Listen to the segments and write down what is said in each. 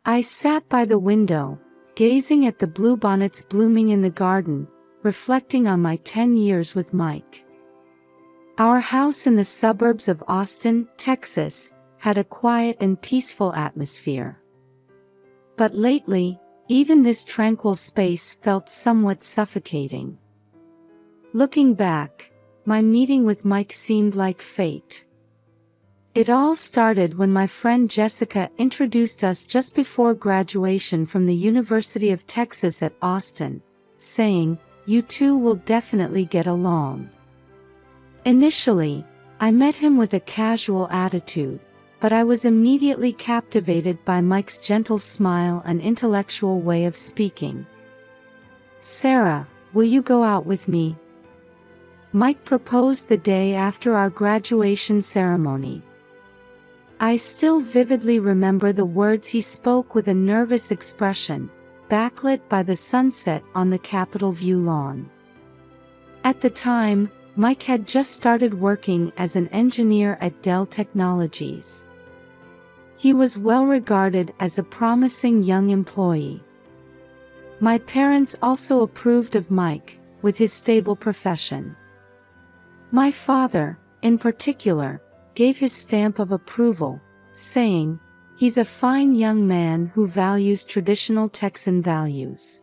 I sat by the window, gazing at the bluebonnets blooming in the garden, reflecting on my 10 years with Mike. Our house in the suburbs of Austin, Texas, had a quiet and peaceful atmosphere. But lately, even this tranquil space felt somewhat suffocating. Looking back, my meeting with Mike seemed like fate. It all started when my friend Jessica introduced us just before graduation from the University of Texas at Austin, saying, "You two will definitely get along." Initially, I met him with a casual attitude, but I was immediately captivated by Mike's gentle smile and intellectual way of speaking. "Sarah, will you go out with me?" Mike proposed the day after our graduation ceremony. I still vividly remember the words he spoke with a nervous expression, backlit by the sunset on the Capitol View lawn. At the time, Mike had just started working as an engineer at Dell Technologies. He was well regarded as a promising young employee. My parents also approved of Mike, with his stable profession. My father, in particular, gave his stamp of approval, saying, "He's a fine young man who values traditional Texan values."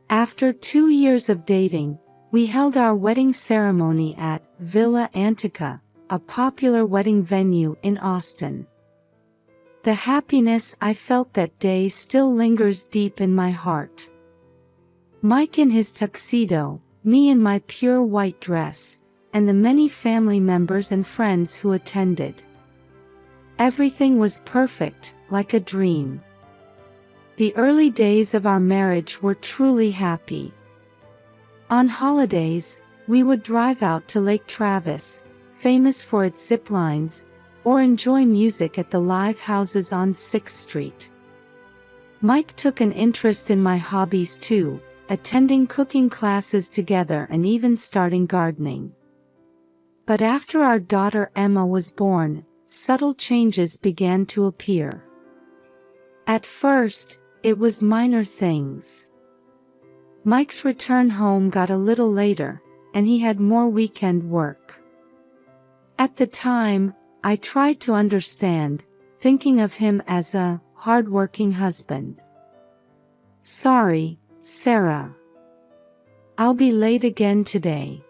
After 2 years of dating, we held our wedding ceremony at Villa Antica, a popular wedding venue in Austin. The happiness I felt that day still lingers deep in my heart. Mike in his tuxedo, me in my pure white dress, and the many family members and friends who attended. Everything was perfect, like a dream. The early days of our marriage were truly happy. On holidays, we would drive out to Lake Travis, famous for its zip lines, or enjoy music at the live houses on 6th Street. Mike took an interest in my hobbies too, attending cooking classes together and even starting gardening. But after our daughter Emma was born, subtle changes began to appear. At first, it was minor things. Mike's return home got a little later, and he had more weekend work. At the time, I tried to understand, thinking of him as a hard-working husband. "Sorry, Sarah. I'll be late again today."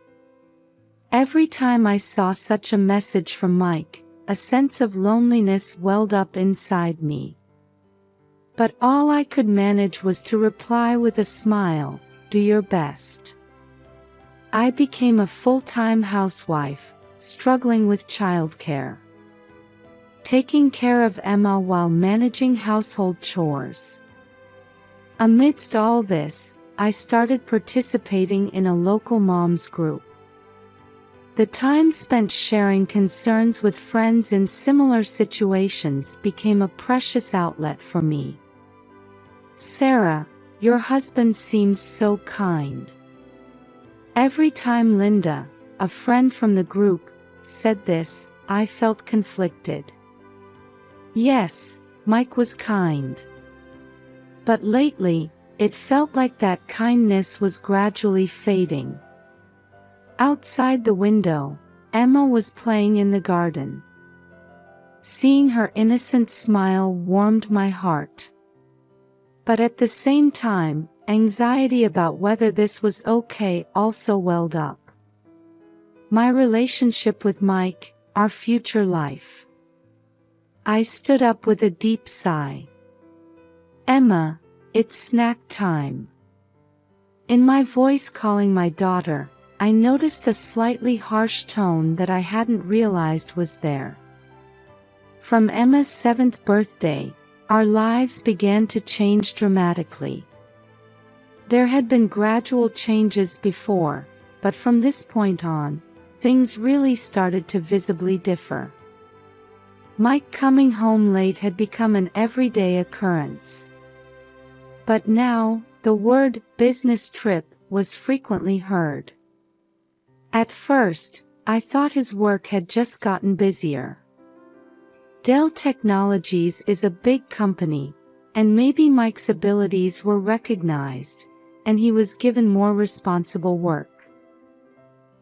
Every time I saw such a message from Mike, a sense of loneliness welled up inside me. But all I could manage was to reply with a smile, "Do your best." I became a full-time housewife, struggling with childcare. Taking care of Emma while managing household chores. Amidst all this, I started participating in a local moms group. The time spent sharing concerns with friends in similar situations became a precious outlet for me. "Sarah, your husband seems so kind." Every time Linda, a friend from the group, said this, I felt conflicted. Yes, Mike was kind. But lately, it felt like that kindness was gradually fading. Outside the window, Emma was playing in the garden. Seeing her innocent smile warmed my heart. But at the same time, anxiety about whether this was okay also welled up. My relationship with Mike, our future life. I stood up with a deep sigh. "Emma, it's snack time." In my voice calling my daughter, I noticed a slightly harsh tone that I hadn't realized was there. From Emma's 7th birthday, our lives began to change dramatically. There had been gradual changes before, but from this point on, things really started to visibly differ. Mike coming home late had become an everyday occurrence. But now, the word business trip was frequently heard. At first, I thought his work had just gotten busier. Dell Technologies is a big company, and maybe Mike's abilities were recognized, and he was given more responsible work.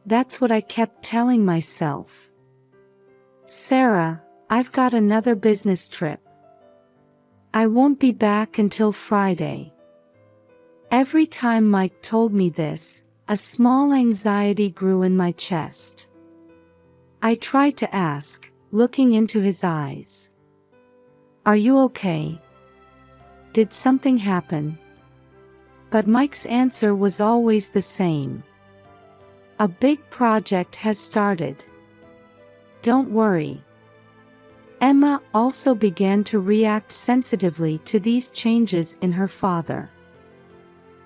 That's what I kept telling myself. Sarah, I've got another business trip. I won't be back until Friday. Every time Mike told me this, a small anxiety grew in my chest. I tried to ask, looking into his eyes. Are you okay? Did something happen? But Mike's answer was always the same. A big project has started. Don't worry. Emma also began to react sensitively to these changes in her father.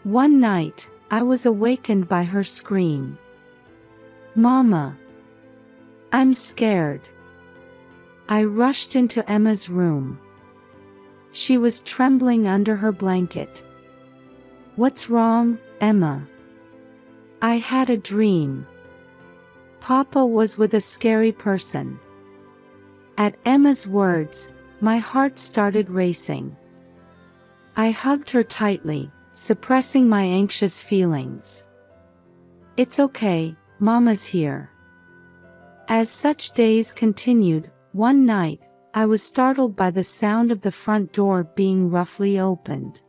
One night, I was awakened by her scream. Mama! I'm scared. I rushed into Emma's room. She was trembling under her blanket. What's wrong, Emma? I had a dream. Papa was with a scary person. At Emma's words, my heart started racing. I hugged her tightly, suppressing my anxious feelings. It's okay, Mama's here. As such days continued, one night, I was startled by the sound of the front door being roughly opened.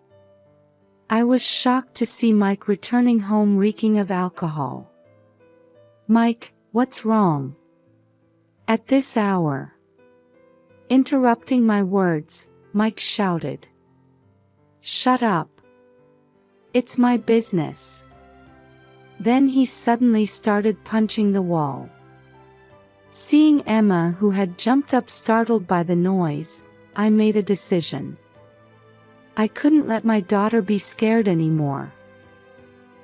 I was shocked to see Mike returning home reeking of alcohol. Mike, what's wrong? At this hour? Interrupting my words, Mike shouted. Shut up. It's my business. Then he suddenly started punching the wall. Seeing Emma, who had jumped up startled by the noise, I made a decision. I couldn't let my daughter be scared anymore.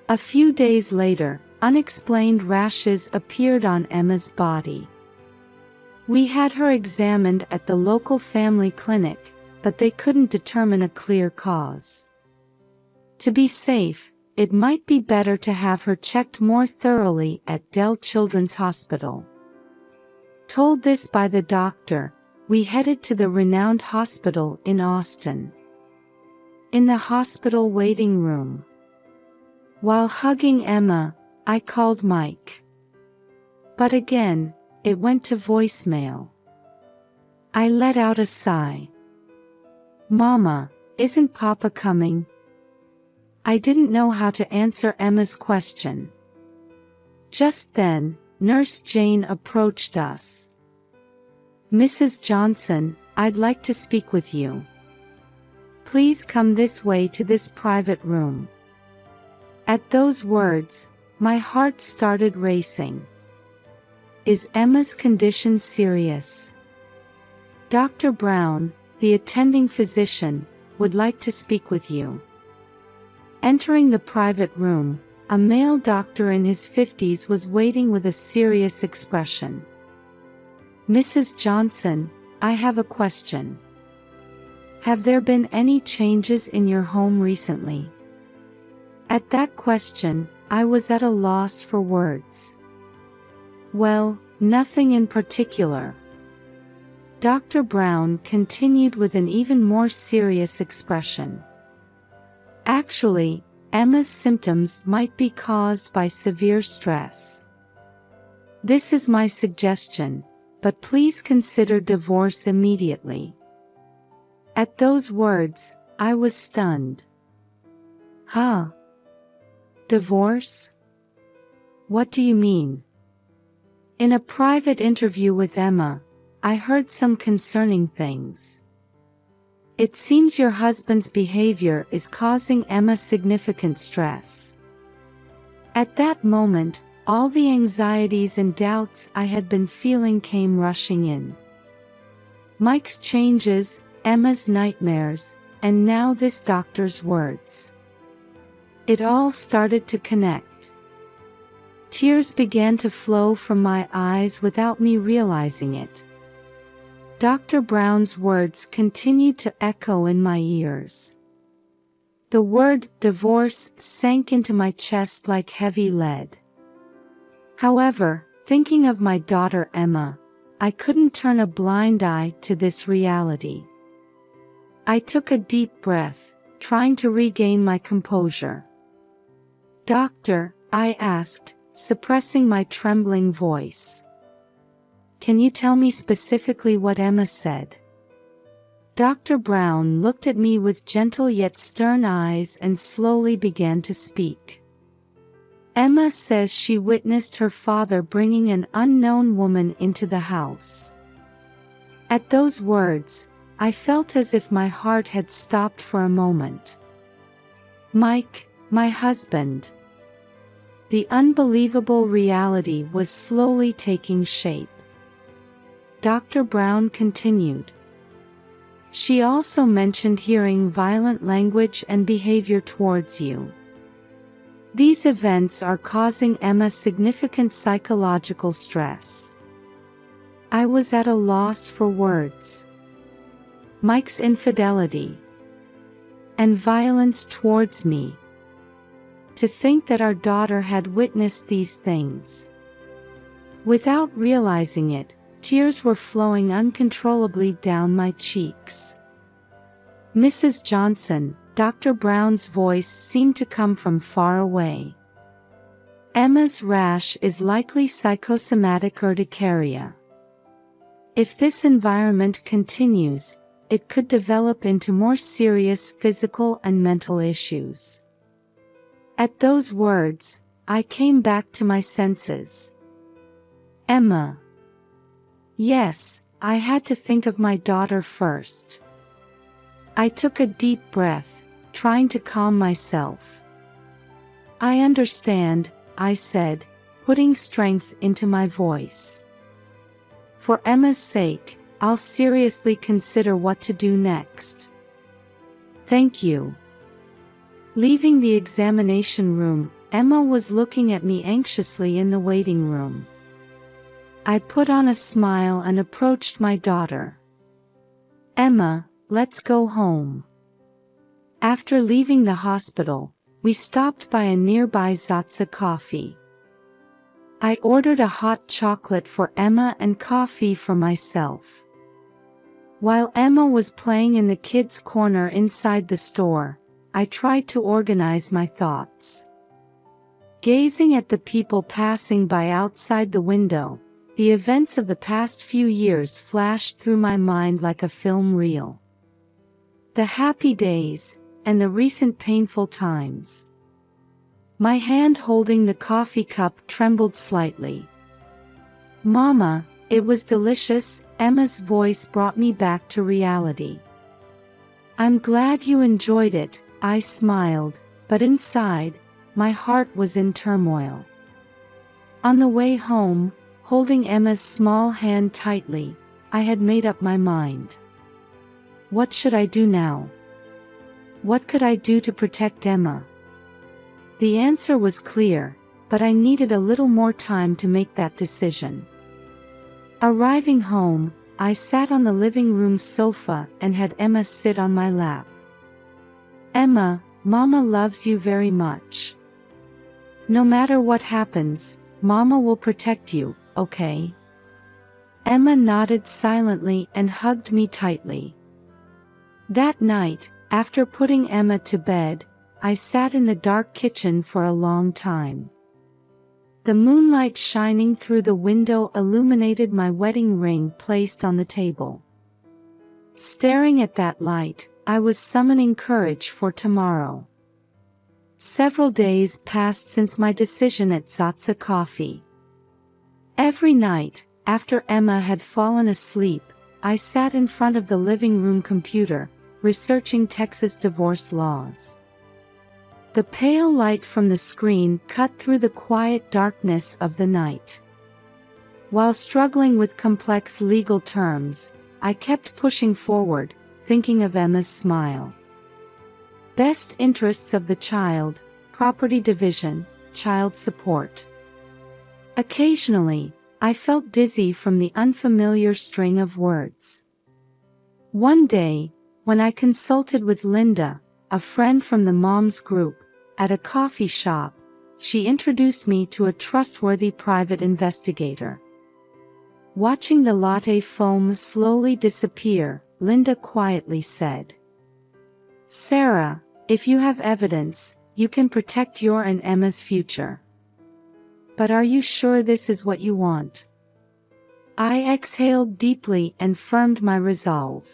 A few days later, unexplained rashes appeared on Emma's body. We had her examined at the local family clinic, but they couldn't determine a clear cause. To be safe, it might be better to have her checked more thoroughly at Dell Children's Hospital. Told this by the doctor, we headed to the renowned hospital in Austin. In the hospital waiting room, while hugging Emma, I called Mike. But again, it went to voicemail. I let out a sigh. Mama, isn't Papa coming? I didn't know how to answer Emma's question. Just then, Nurse Jane approached us. Mrs. Johnson, I'd like to speak with you. Please come this way to this private room. At those words, my heart started racing. Is Emma's condition serious? Dr. Brown, the attending physician, would like to speak with you. Entering the private room, a male doctor in his 50s was waiting with a serious expression. Mrs. Johnson, I have a question. Have there been any changes in your home recently? At that question, I was at a loss for words. Well, nothing in particular. Dr. Brown continued with an even more serious expression. Actually, Emma's symptoms might be caused by severe stress. This is my suggestion, but please consider divorce immediately. At those words, I was stunned. Huh? Divorce? What do you mean? In a private interview with Emma, I heard some concerning things. It seems your husband's behavior is causing Emma significant stress. At that moment, all the anxieties and doubts I had been feeling came rushing in. Mike's changes, Emma's nightmares, and now this doctor's words. It all started to connect. Tears began to flow from my eyes without me realizing it. Dr. Brown's words continued to echo in my ears. The word divorce sank into my chest like heavy lead. However, thinking of my daughter Emma, I couldn't turn a blind eye to this reality. I took a deep breath, trying to regain my composure. "Doctor," I asked, suppressing my trembling voice. "Can you tell me specifically what Emma said?" Dr. Brown looked at me with gentle yet stern eyes and slowly began to speak. "Emma says she witnessed her father bringing an unknown woman into the house." At those words, I felt as if my heart had stopped for a moment. Mike, my husband. The unbelievable reality was slowly taking shape. Dr. Brown continued. "She also mentioned hearing violent language and behavior towards you. These events are causing Emma significant psychological stress." I was at a loss for words. Mike's infidelity and violence towards me. To think that our daughter had witnessed these things. Without realizing it, tears were flowing uncontrollably down my cheeks. "Mrs. Johnson," Dr. Brown's voice seemed to come from far away. "Emma's rash is likely psychosomatic urticaria. If this environment continues, it could develop into more serious physical and mental issues." At those words, I came back to my senses. Emma. Yes, I had to think of my daughter first. I took a deep breath, trying to calm myself. "I understand," I said, putting strength into my voice. "For Emma's sake, I'll seriously consider what to do next. Thank you." Leaving the examination room, Emma was looking at me anxiously in the waiting room. I put on a smile and approached my daughter. "Emma, let's go home." After leaving the hospital, we stopped by a nearby Zatsa coffee. I ordered a hot chocolate for Emma and coffee for myself. While Emma was playing in the kids' corner inside the store, I tried to organize my thoughts. Gazing at the people passing by outside the window, the events of the past few years flashed through my mind like a film reel. The happy days, and the recent painful times. My hand holding the coffee cup trembled slightly. "Mama, it was delicious," Emma's voice brought me back to reality. "I'm glad you enjoyed it," I smiled, but inside, my heart was in turmoil. On the way home, holding Emma's small hand tightly, I had made up my mind. What should I do now? What could I do to protect Emma? The answer was clear, but I needed a little more time to make that decision. Arriving home, I sat on the living room sofa and had Emma sit on my lap. "Emma, Mama loves you very much. No matter what happens, Mama will protect you, okay?" Emma nodded silently and hugged me tightly. That night, after putting Emma to bed, I sat in the dark kitchen for a long time. The moonlight shining through the window illuminated my wedding ring placed on the table. Staring at that light, I was summoning courage for tomorrow. Several days passed since my decision at Zatsa Coffee. Every night, after Emma had fallen asleep, I sat in front of the living room computer, researching Texas divorce laws. The pale light from the screen cut through the quiet darkness of the night. While struggling with complex legal terms, I kept pushing forward, thinking of Emma's smile. Best interests of the child, property division, child support. Occasionally, I felt dizzy from the unfamiliar string of words. One day, when I consulted with Linda, a friend from the Moms Group, at a coffee shop, she introduced me to a trustworthy private investigator. Watching the latte foam slowly disappear, Linda quietly said, Sarah, if you have evidence, you can protect your and Emma's future. But are you sure this is what you want? I exhaled deeply and firmed my resolve.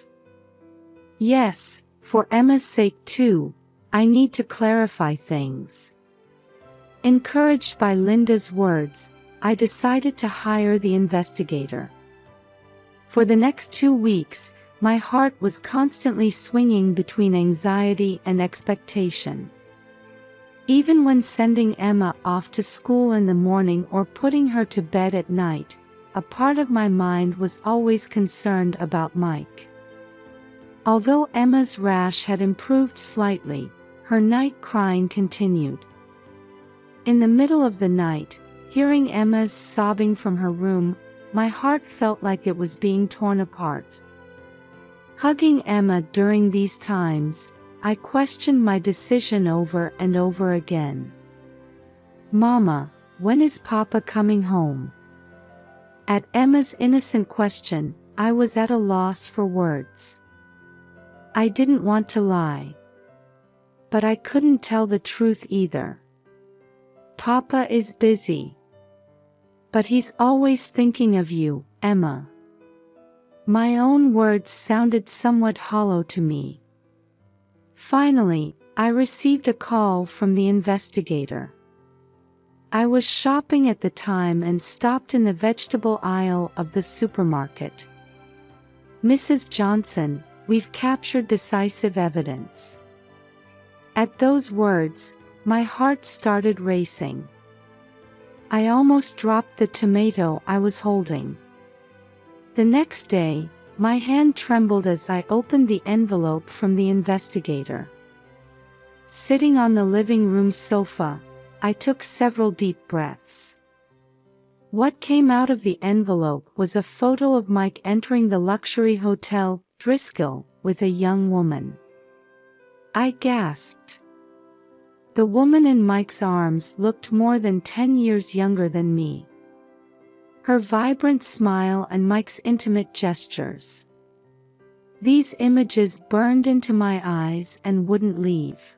Yes, for Emma's sake too, I need to clarify things. Encouraged by Linda's words, I decided to hire the investigator. For the next 2 weeks, my heart was constantly swinging between anxiety and expectation. Even when sending Emma off to school in the morning or putting her to bed at night, a part of my mind was always concerned about Mike. Although Emma's rash had improved slightly, her night crying continued. In the middle of the night, hearing Emma's sobbing from her room, my heart felt like it was being torn apart. Hugging Emma during these times, I questioned my decision over and over again. "Mama, when is Papa coming home?" At Emma's innocent question, I was at a loss for words. I didn't want to lie. But I couldn't tell the truth either. "Papa is busy. But he's always thinking of you, Emma." My own words sounded somewhat hollow to me. Finally, I received a call from the investigator. I was shopping at the time and stopped in the vegetable aisle of the supermarket. "Mrs. Johnson, we've captured decisive evidence." At those words, my heart started racing. I almost dropped the tomato I was holding. The next day, my hand trembled as I opened the envelope from the investigator. Sitting on the living room sofa, I took several deep breaths. What came out of the envelope was a photo of Mike entering the luxury hotel, Driscoll, with a young woman. I gasped. The woman in Mike's arms looked more than 10 years younger than me. Her vibrant smile and Mike's intimate gestures. These images burned into my eyes and wouldn't leave.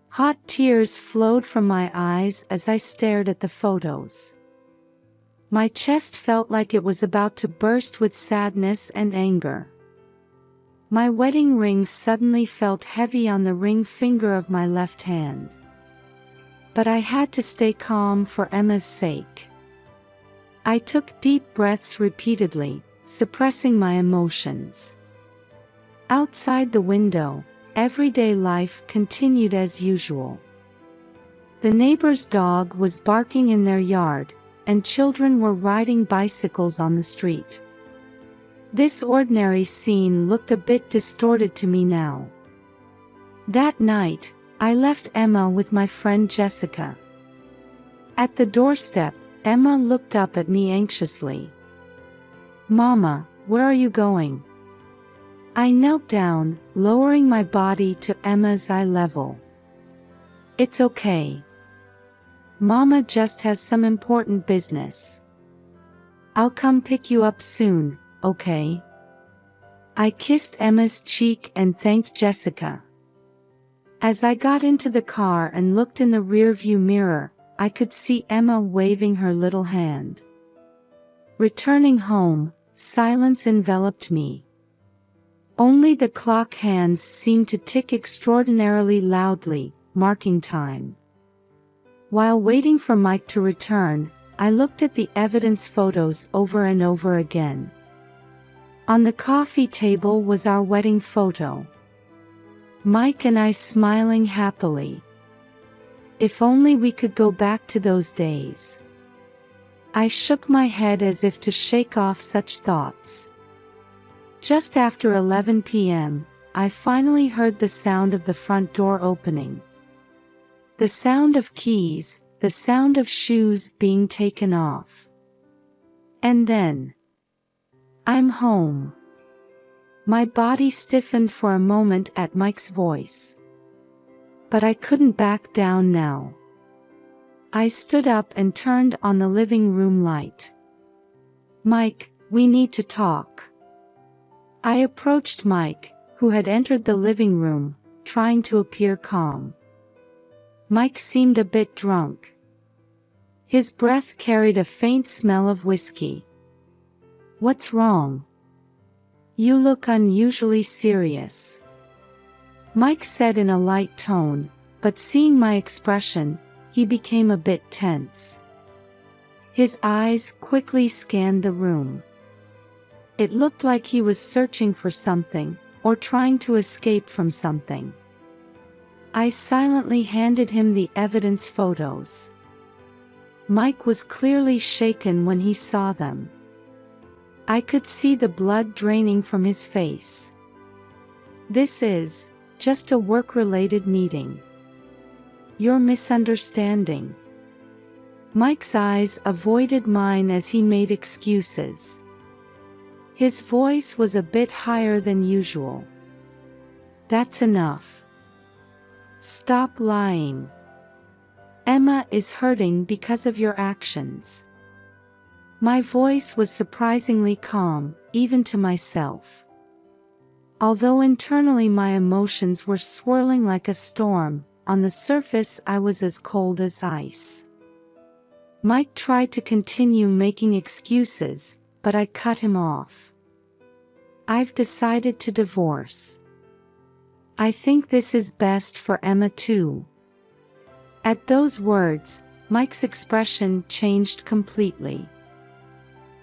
Hot tears flowed from my eyes as I stared at the photos. My chest felt like it was about to burst with sadness and anger. My wedding ring suddenly felt heavy on the ring finger of my left hand. But I had to stay calm for Emma's sake. I took deep breaths repeatedly, suppressing my emotions. Outside the window, everyday life continued as usual. The neighbor's dog was barking in their yard, and children were riding bicycles on the street. This ordinary scene looked a bit distorted to me now. That night, I left Emma with my friend Jessica. At the doorstep, Emma looked up at me anxiously. "Mama, where are you going?" I knelt down, lowering my body to Emma's eye level. "It's okay. Mama just has some important business. I'll come pick you up soon, okay?" I kissed Emma's cheek and thanked Jessica. As I got into the car and looked in the rearview mirror, I could see Emma waving her little hand. Returning home, silence enveloped me. Only the clock hands seemed to tick extraordinarily loudly, marking time. While waiting for Mike to return, I looked at the evidence photos over and over again. On the coffee table was our wedding photo. Mike and I smiling happily. If only we could go back to those days. I shook my head as if to shake off such thoughts. Just after 11 p.m., I finally heard the sound of the front door opening. The sound of keys, the sound of shoes being taken off. And then, "I'm home." My body stiffened for a moment at Mike's voice. But I couldn't back down now. I stood up and turned on the living room light. "Mike, we need to talk." I approached Mike, who had entered the living room, trying to appear calm. Mike seemed a bit drunk. His breath carried a faint smell of whiskey. "What's wrong? You look unusually serious," Mike said in a light tone, but seeing my expression, he became a bit tense. His eyes quickly scanned the room. It looked like he was searching for something, or trying to escape from something. I silently handed him the evidence photos. Mike was clearly shaken when he saw them. I could see the blood draining from his face. "This is just a work-related meeting. You're misunderstanding." Mike's eyes avoided mine as he made excuses. His voice was a bit higher than usual. "That's enough. Stop lying. Emma is hurting because of your actions." My voice was surprisingly calm, even to myself. Although internally my emotions were swirling like a storm, on the surface I was as cold as ice. Mike tried to continue making excuses, but I cut him off. "I've decided to divorce. I think this is best for Emma too." At those words, Mike's expression changed completely.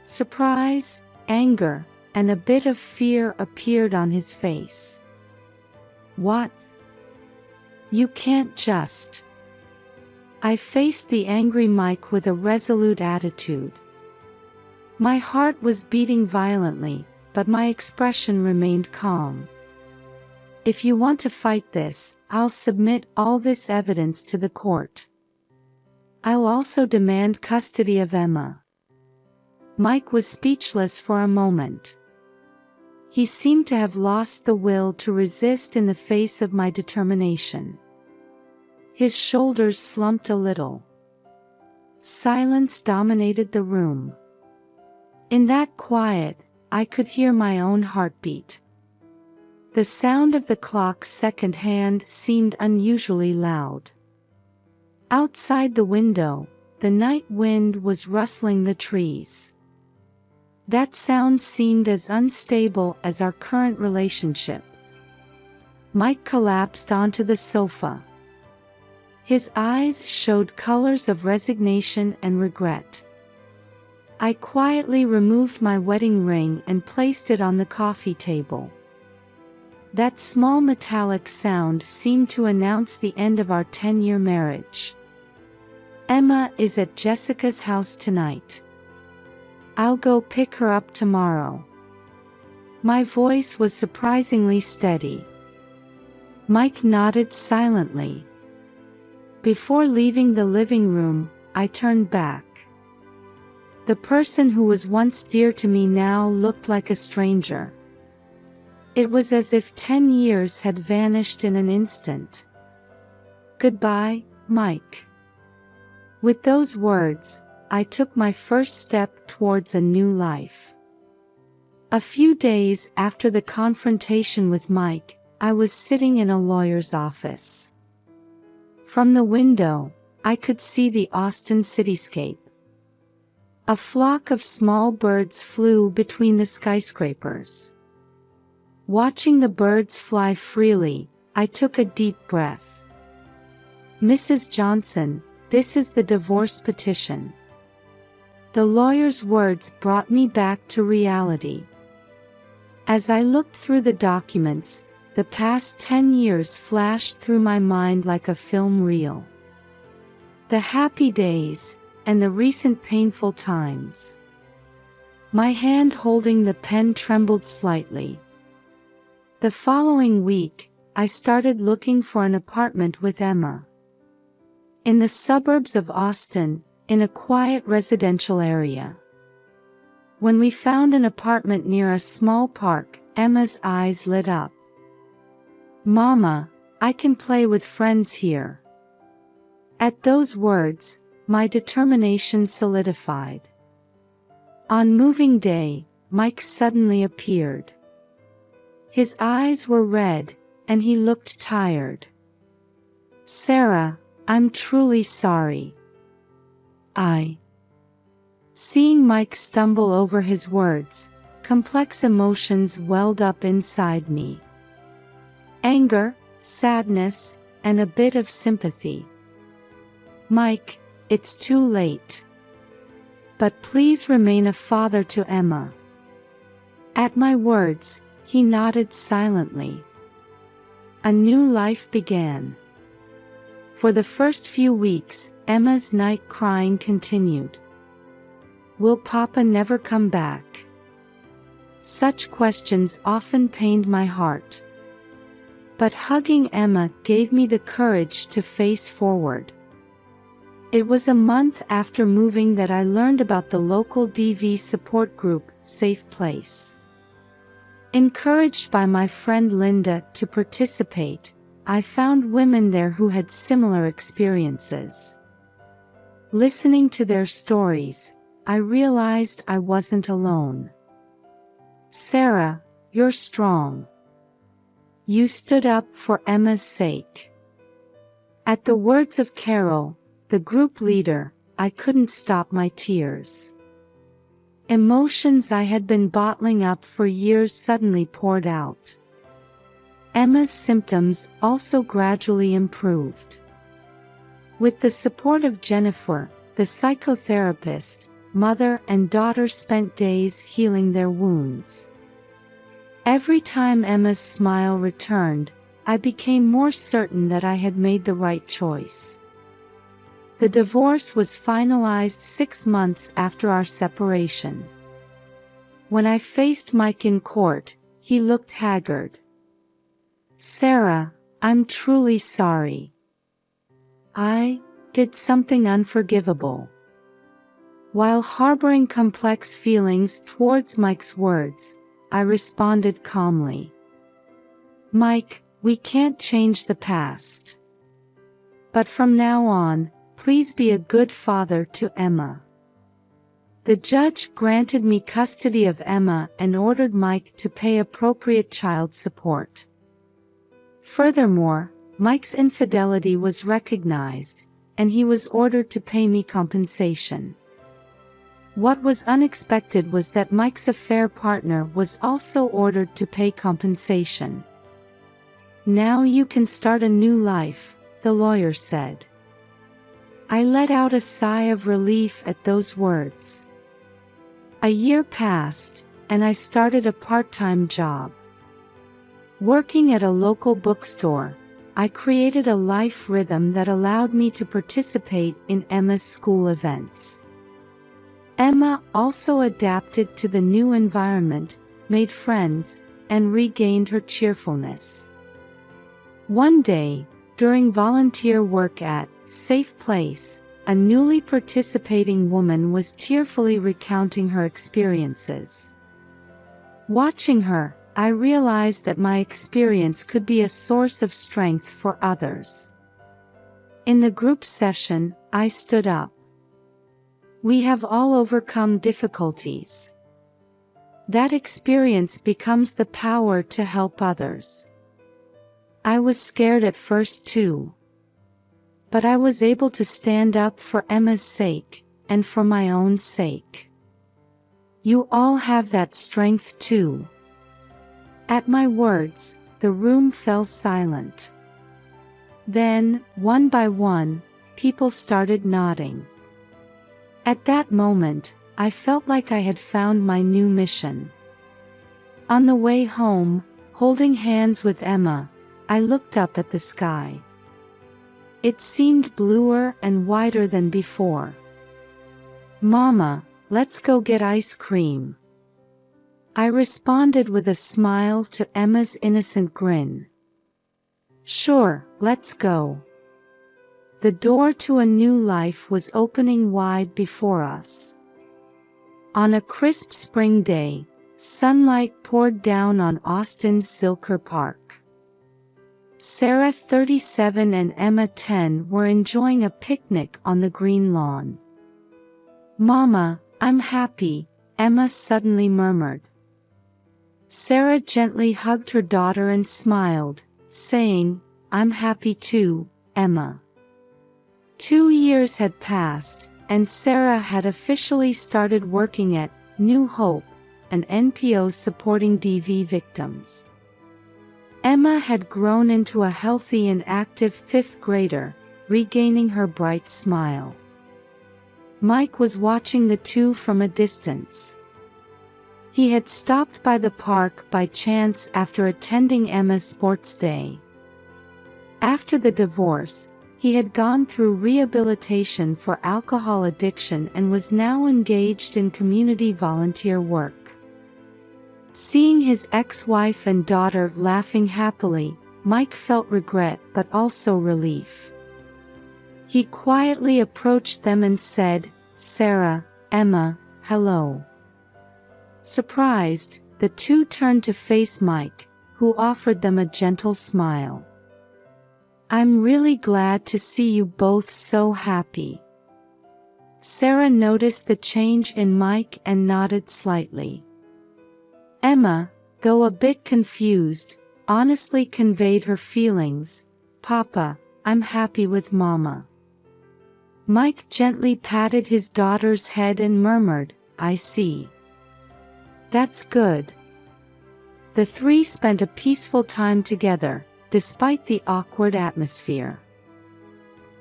Surprise, anger, and a bit of fear appeared on his face. "What? You can't just..." I faced the angry Mike with a resolute attitude. My heart was beating violently, but my expression remained calm. "If you want to fight this, I'll submit all this evidence to the court. I'll also demand custody of Emma." Mike was speechless for a moment. He seemed to have lost the will to resist in the face of my determination. His shoulders slumped a little. Silence dominated the room. In that quiet, I could hear my own heartbeat. The sound of the clock's second hand seemed unusually loud. Outside the window, the night wind was rustling the trees. That sound seemed as unstable as our current relationship. Mike collapsed onto the sofa. His eyes showed colors of resignation and regret. I quietly removed my wedding ring and placed it on the coffee table. That small metallic sound seemed to announce the end of our 10-year marriage. "Emma is at Jessica's house tonight. I'll go pick her up tomorrow." My voice was surprisingly steady. Mike nodded silently. Before leaving the living room, I turned back. The person who was once dear to me now looked like a stranger. It was as if 10 years had vanished in an instant. "Goodbye, Mike." With those words, I took my first step towards a new life. A few days after the confrontation with Mike, I was sitting in a lawyer's office. From the window, I could see the Austin cityscape. A flock of small birds flew between the skyscrapers. Watching the birds fly freely, I took a deep breath. "Mrs. Johnson, this is the divorce petition." The lawyer's words brought me back to reality. As I looked through the documents, the past 10 years flashed through my mind like a film reel. The happy days, and the recent painful times. My hand holding the pen trembled slightly. The following week, I started looking for an apartment with Emma. In the suburbs of Austin, in a quiet residential area. When we found an apartment near a small park, Emma's eyes lit up. "Mama, I can play with friends here." At those words, my determination solidified. On moving day, Mike suddenly appeared. His eyes were red, and he looked tired. "Sarah, I'm truly sorry." Seeing Mike stumble over his words, complex emotions welled up inside me. Anger, sadness, and a bit of sympathy. "Mike, it's too late. But please remain a father to Emma." At my words, he nodded silently. A new life began. For the first few weeks, Emma's night crying continued. Will Papa never come back? Such questions often pained my heart. But hugging Emma gave me the courage to face forward. It was a month after moving that I learned about the local DV support group, Safe Place. Encouraged by my friend Linda to participate, I found women there who had similar experiences. Listening to their stories, I realized I wasn't alone. "Sarah, you're strong. You stood up for Emma's sake." At the words of Carol, the group leader, I couldn't stop my tears. Emotions I had been bottling up for years suddenly poured out. Emma's symptoms also gradually improved. With the support of Jennifer, the psychotherapist, mother and daughter spent days healing their wounds. Every time Emma's smile returned, I became more certain that I had made the right choice. The divorce was finalized 6 months after our separation. When I faced Mike in court, he looked haggard. "Sarah, I'm truly sorry. I did something unforgivable." While harboring complex feelings towards Mike's words, I responded calmly. "Mike, we can't change the past. But from now on, please be a good father to Emma." The judge granted me custody of Emma and ordered Mike to pay appropriate child support. Furthermore, Mike's infidelity was recognized, and he was ordered to pay me compensation. What was unexpected was that Mike's affair partner was also ordered to pay compensation. "Now you can start a new life," the lawyer said. I let out a sigh of relief at those words. A year passed, and I started a part-time job. Working at a local bookstore, I created a life rhythm that allowed me to participate in Emma's school events. Emma also adapted to the new environment, made friends, and regained her cheerfulness. One day, during volunteer work at Safe Place, a newly participating woman was tearfully recounting her experiences. Watching her, I realized that my experience could be a source of strength for others. In the group session, I stood up. "We have all overcome difficulties. That experience becomes the power to help others." I was scared at first too. But I was able to stand up for Emma's sake, and for my own sake. You all have that strength too. At my words, the room fell silent. Then, one by one, people started nodding. At that moment, I felt like I had found my new mission. On the way home, holding hands with Emma, I looked up at the sky. It seemed bluer and wider than before. "Mama, let's go get ice cream." I responded with a smile to Emma's innocent grin. "Sure, let's go." The door to a new life was opening wide before us. On a crisp spring day, sunlight poured down on Austin's Zilker Park. Sarah, 37, and Emma, 10, were enjoying a picnic on the green lawn. "Mama, I'm happy," Emma suddenly murmured. Sarah gently hugged her daughter and smiled, saying, "I'm happy too, Emma." 2 years had passed, and Sarah had officially started working at New Hope, an NPO supporting DV victims. Emma had grown into a healthy and active fifth grader, regaining her bright smile. Mike was watching the two from a distance. He had stopped by the park by chance after attending Emma's sports day. After the divorce, he had gone through rehabilitation for alcohol addiction and was now engaged in community volunteer work. Seeing his ex-wife and daughter laughing happily, Mike felt regret but also relief. He quietly approached them and said, "Sarah, Emma, hello." Surprised, the two turned to face Mike, who offered them a gentle smile. "I'm really glad to see you both so happy." Sarah noticed the change in Mike and nodded slightly. Emma, though a bit confused, honestly conveyed her feelings. "Papa, I'm happy with Mama." Mike gently patted his daughter's head and murmured, "I see. That's good." The three spent a peaceful time together, despite the awkward atmosphere.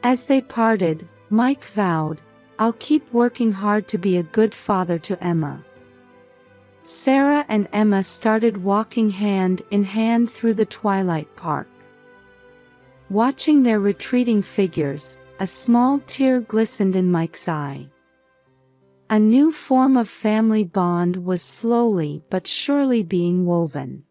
As they parted, Mike vowed, "I'll keep working hard to be a good father to Emma." Sarah and Emma started walking hand in hand through the twilight park. Watching their retreating figures, a small tear glistened in Mike's eye. A new form of family bond was slowly but surely being woven.